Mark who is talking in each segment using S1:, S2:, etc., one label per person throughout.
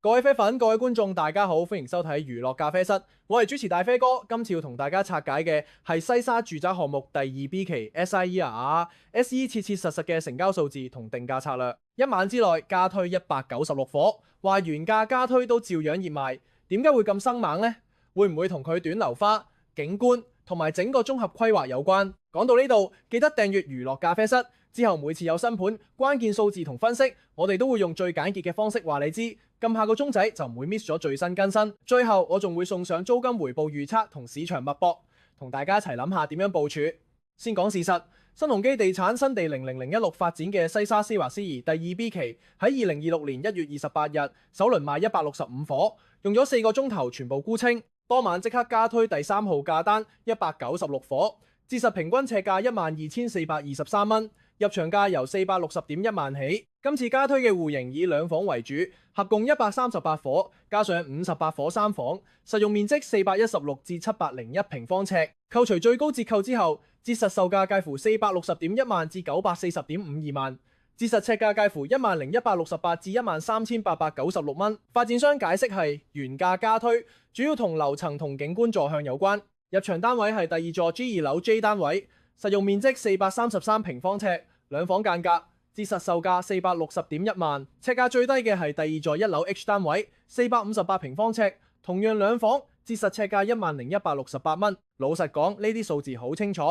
S1: 各位啡粉、各位觀眾，大家好，歡迎收睇娛樂咖啡室。我係主持大啡哥，今次要同大家拆解嘅係西沙住宅項目第2 B 期 SIER，SE 切切實實嘅成交數字同定價策略。一晚之內加推196伙，話原價加推都照樣熱賣。點解會咁生猛呢？會唔會同佢短樓花、景觀同埋整個綜合規劃有關？講到呢度，記得訂閱娛樂咖啡室。之後每次有新盤，關鍵數字同分析，我哋都會用最簡潔嘅方式話你知。撳下個鐘仔就唔會 miss 咗最新更新。最後我仲會送上租金回報預測同市場脈搏，同大家一齊諗下點樣部署。先講事實，新鴻基地產新地00016發展嘅西沙施華思怡第2 B 期喺2026年1月28日首輪賣165伙，用咗4個鐘頭全部沽清，當晚即刻加推第3號價單196伙，折實平均尺價12423蚊。入場價由460.1萬起。今次加推嘅戶型以2房為主，合共138伙，加上58伙3房，實用面積416至701平方尺。扣除最高折扣之後，折實售價介乎460.1萬至940.52萬，折實尺價介乎10168至13896蚊。發展商解釋係原價加推，主要同樓層同景觀坐向有關。入場單位係第2座 G2 樓 J 單位，實用面積433平方尺，2房間隔，折實售價460.1萬，尺價最低嘅係第2座1樓 H 單位，458平方尺，同樣2房，折實尺價10168蚊。老實講，呢啲數字好清楚，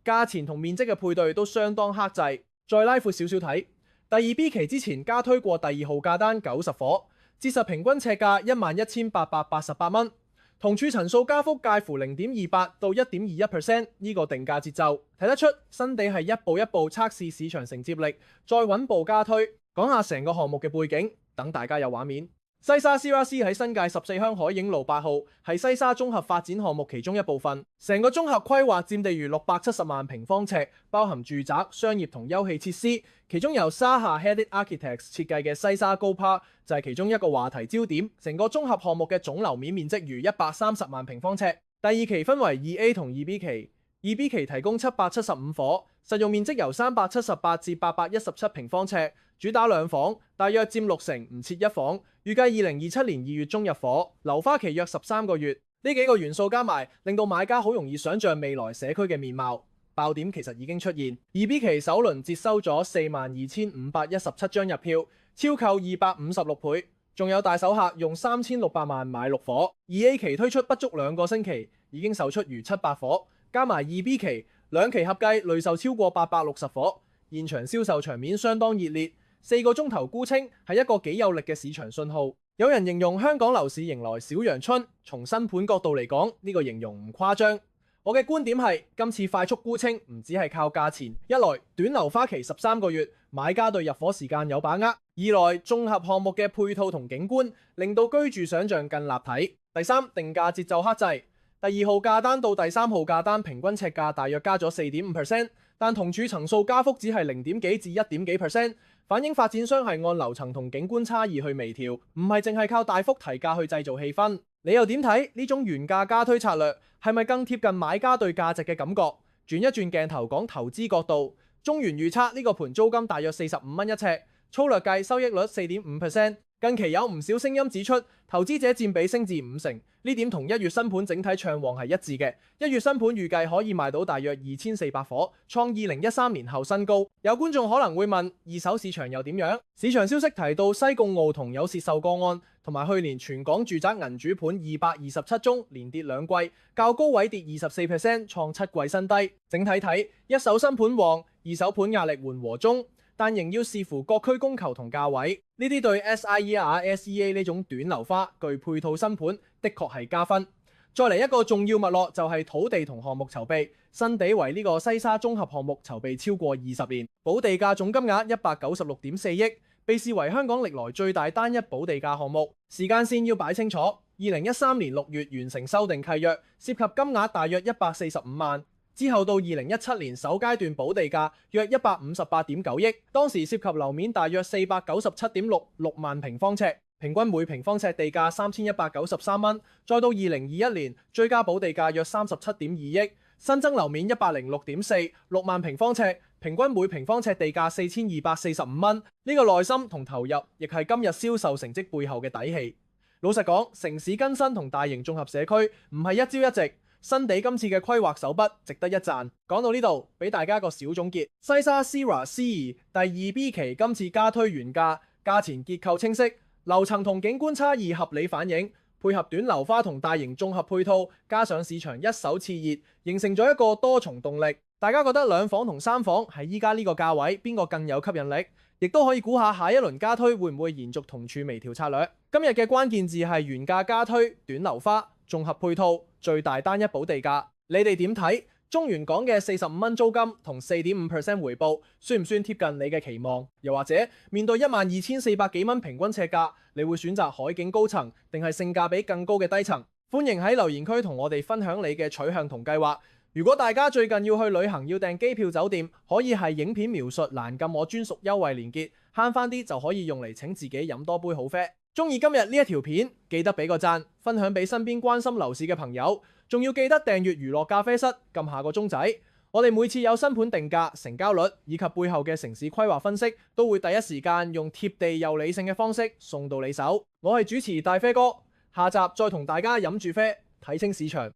S1: 價錢同面積嘅配對都相當克制。再拉闊少少睇，第2 B 期之前加推過第2號價單90伙，折實平均尺價11888蚊。同處層數加幅介乎0.28到1.21%，呢個定價節奏睇得出新地係一步一步測試市場承接力，再穩步加推。講下成個項目嘅背景，等大家有畫面。西沙 CRC 喺新界14鄉海影路8號，係西沙綜合發展項目其中一部分。成個綜合規劃佔地逾670萬平方尺，包含住宅、商業同休憩設施。其中由沙夏 Headed Architects 設計嘅西沙高帕就係其中一個話題焦點。成個綜合項目嘅總樓面面積逾130萬平方尺。第2期分為 2A 同 2B 期，2 B 期提供775伙，實用面積由378至817平方尺，主打2房，大約佔60%，唔設1房。預計2027年2月中入伙，樓花期約13個月。呢幾個元素加埋，令到買家好容易想像未來社區嘅面貌。爆點其實已經出現，2 B 期首輪接收咗42,517張入票，超購256倍。仲有大手客用3600萬買6伙。2A 期推出不足2個星期，已經售出逾700伙，加埋2 B 期2期合計累售超過860伙，現場銷售場面相當熱烈。4個鐘頭沽清係一個幾有力嘅市場信號。有人形容香港樓市迎來小陽春，從新盤角度嚟講，呢個形容唔誇張。我嘅觀點係今次快速沽清唔只係靠價錢，一來短樓花期13個月，買家對入伙時間有把握；二來綜合項目嘅配套同景觀，令到居住想像更立體；第三，定價節奏克制。第2號價單到第3號價單平均尺價大約加咗4.5%，但同處層數加幅只係0點幾至1點幾%，反映發展商係按樓層同景觀差異去微調，唔係淨係靠大幅提價去製造氣氛。你又點睇呢種原價加推策略係咪更貼近買家對價值嘅感覺？轉一轉鏡頭講投資角度，中原預測呢個盤租金大約45蚊一尺，粗略計收益率4.5%。近期有唔少聲音指出，投資者佔比升至50%，呢點同1月新盤整體暢旺係一致嘅。1月新盤預計可以賣到大約2400伙，創2013年後新高。有觀眾可能會問，二手市場又點樣？市場消息提到西貢奧同有蝕售個案，同埋去年全港住宅銀主盤227宗，連跌2季，較高位跌24%，創7季新低。整體睇，一手新盤旺，二手盤壓力緩和中。但仍要視乎各區供求同價位，呢啲對 SIER、SEA 呢種短樓花具配套新盤的確係加分。再嚟一個重要脈絡就係土地同項目籌備，新地為呢個西沙綜合項目籌備超過20年，補地價總金額196.4億，被視為香港歷來最大單一補地價項目。時間線要擺清楚，2013年6月完成修訂契約，涉及金額大約145萬。之後到2017年首階段補地價約158.9億，當時涉及樓面大約497.66萬平方尺，平均每平方尺地價3193蚊。再到2021年追加補地價約37.2億，新增樓面106.46萬平方尺，平均每平方尺地價4245蚊。呢個耐心同投入亦係今日銷售成績背後嘅底氣。老實講，城市更新同大型綜合社區唔係一朝一夕，新地今次嘅規劃手筆值得一讚。講到呢度，俾大家個小總結：西沙 Sierra C2第2 B 期今次加推原價，價錢結構清晰，樓層同景觀差異合理反映，配合短樓花同大型綜合配套，加上市場一手熾熱，形成咗一個多重動力。大家覺得兩房同三房喺依家呢個價位邊個更有吸引力？亦都可以估下下一輪加推會唔會延續同處微調策略。今日嘅關鍵字係原價加推、短樓花、綜合配套、最大單一補地價。你哋點睇？中原港嘅45蚊租金同4.5% 回報，算唔算貼近你嘅期望？又或者面對12400幾蚊平均尺價，你會選擇海景高層定係性價比更高嘅低層？歡迎喺留言區同我哋分享你嘅取向同計劃。如果大家最近要去旅行要訂機票酒店，可以係影片描述欄撳我專屬優惠連結，慳翻啲就可以用嚟請自己飲多杯好啡。中意今日呢一條片，記得俾個讚，分享俾身邊關心樓市嘅朋友，仲要記得訂閱娛樂咖啡室，撳下個鐘仔。我哋每次有新盤定價、成交率以及背後嘅城市規劃分析，都會第一時間用貼地又理性嘅方式送到你手。我係主持大飛哥，下集再同大家飲住啡，睇清市場。